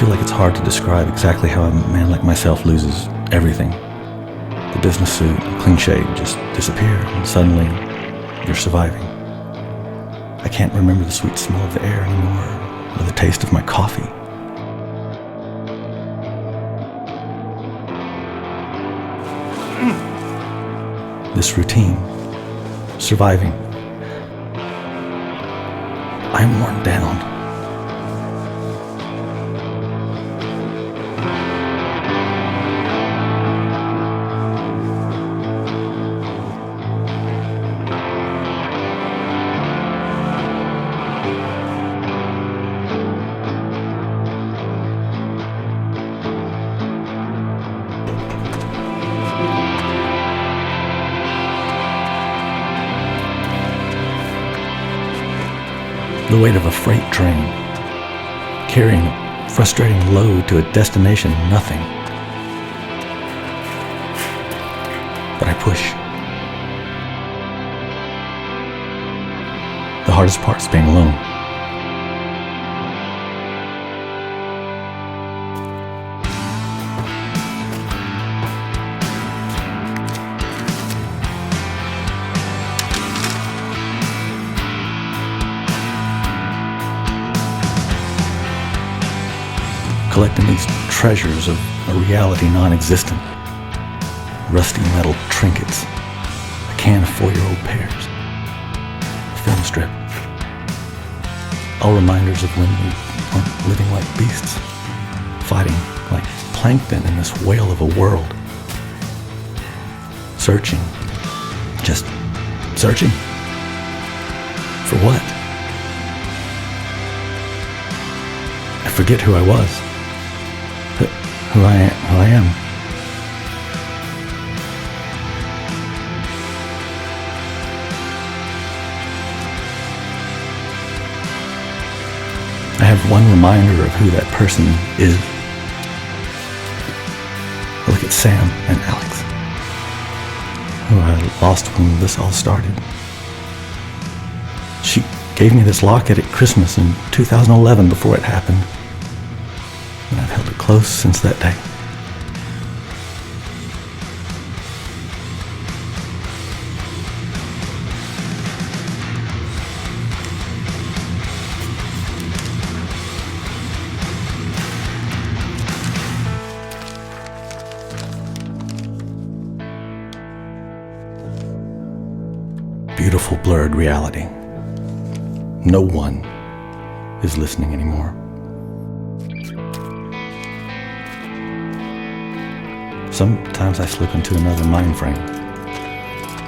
feel like it's hard to describe exactly how a man like myself loses everything. The business suit, the clean shave just disappear, and suddenly you're surviving. I can't remember the sweet smell of the air anymore, or the taste of my coffee. This routine, surviving, I'm worn down. The weight of a freight train, carrying a frustrating load to a destination nothing. But I push. The hardest part is being alone. Collecting these treasures of a reality non-existent. Rusty metal trinkets, a can of 4-year-old pears, a film strip. All reminders of when we weren't living like beasts, fighting like plankton in this whale of a world. Searching, just searching. For what? I forget who I was. Who I am. I have one reminder of who that person is. I look at Sam and Alex, who I lost when this all started. She gave me this locket at Christmas in 2011 before it happened. And I've held it close since that day. Beautiful blurred reality. No one is listening anymore. Sometimes I slip into another mind frame.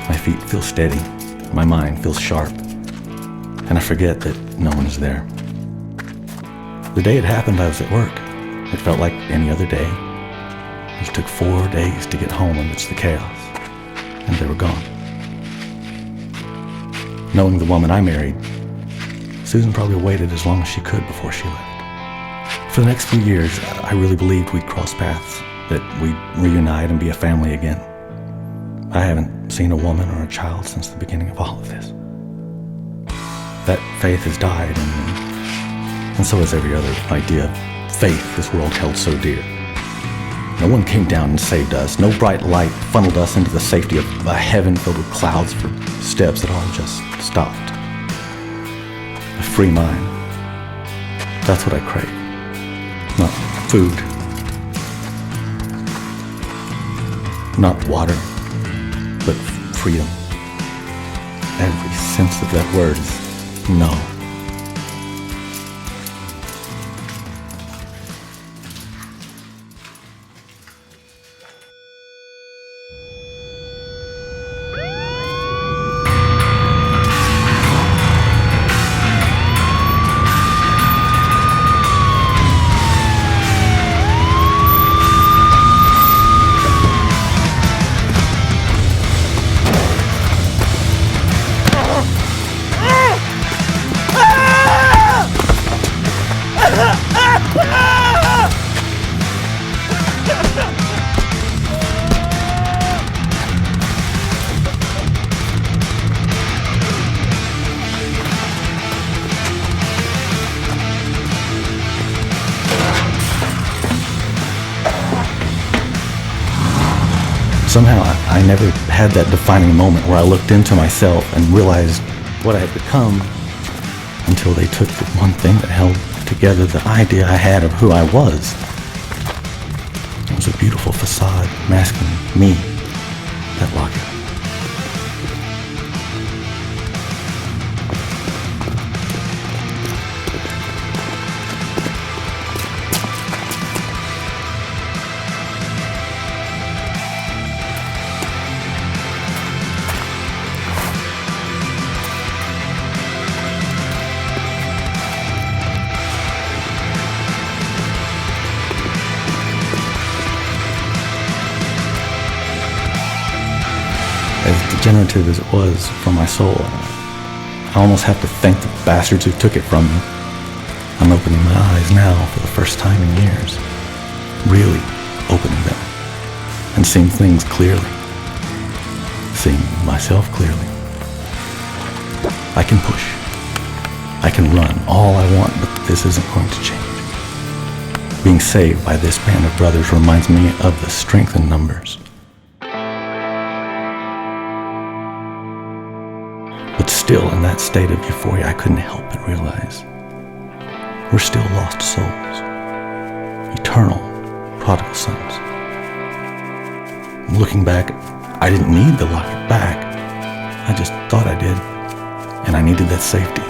My feet feel steady, my mind feels sharp, and I forget that no one is there. The day it happened, I was at work. It felt like any other day. It took 4 days to get home amidst the chaos, and they were gone. Knowing the woman I married, Susan probably waited as long as she could before she left. For the next few years, I really believed we'd cross paths, that we'd reunite and be a family again. I haven't seen a woman or a child since the beginning of all of this. That faith has died, and so has every other idea of faith this world held so dear. No one came down and saved us. No bright light funneled us into the safety of a heaven filled with clouds for steps that all just stopped. A free mind. That's what I crave. Not food. Not water, but freedom. Every sense of that word is no. Somehow I never had that defining moment where I looked into myself and realized what I had become until they took the one thing that held together the idea I had of who I was. It was a beautiful facade masking me, that locket. As degenerative as it was for my soul, I almost have to thank the bastards who took it from me. I'm opening my eyes now for the first time in years. Really opening them. And seeing things clearly. Seeing myself clearly. I can push. I can run all I want, but this isn't going to change. Being saved by this band of brothers reminds me of the strength in numbers. But still, in that state of euphoria, I couldn't help but realize we're still lost souls, eternal prodigal sons. Looking back, I didn't need the locket back. I just thought I did, and I needed that safety.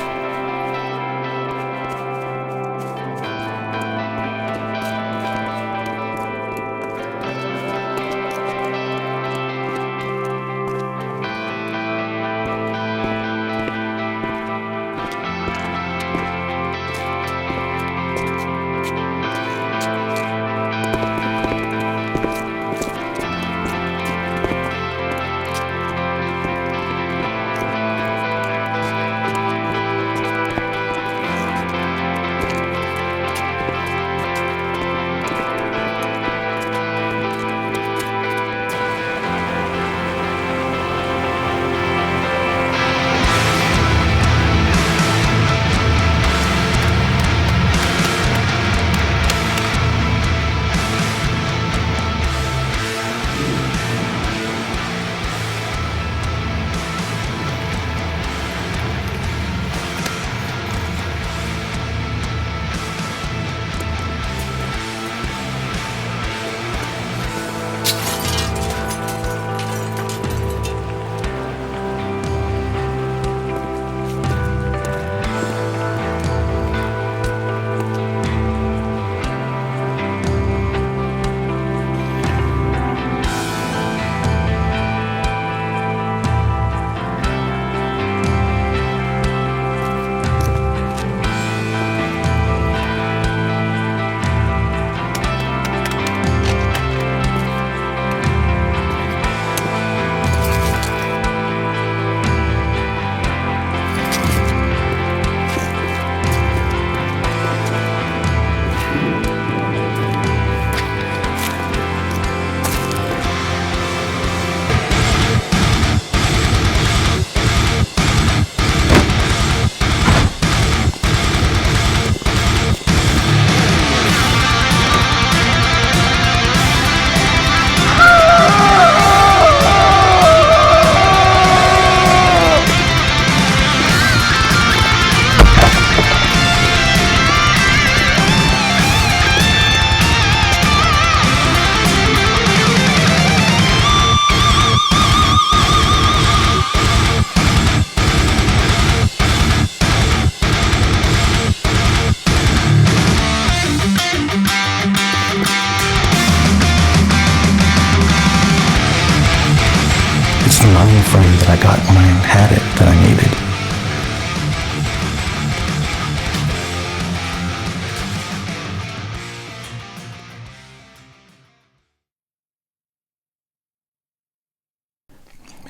It's the loving frame that I got when I had it that I needed.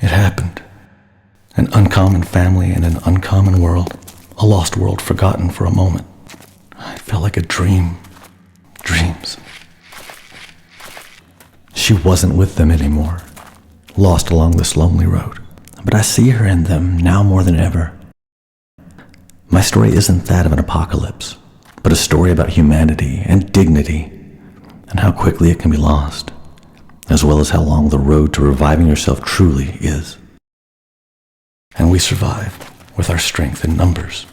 It happened. An uncommon family in an uncommon world. A lost world forgotten for a moment. It felt like a dream. Dreams. She wasn't with them anymore. Lost along this lonely road. But I see her in them now more than ever. My story isn't that of an apocalypse, but a story about humanity and dignity and how quickly it can be lost. as well as how long the road to reviving yourself truly is. And we survive with our strength in numbers.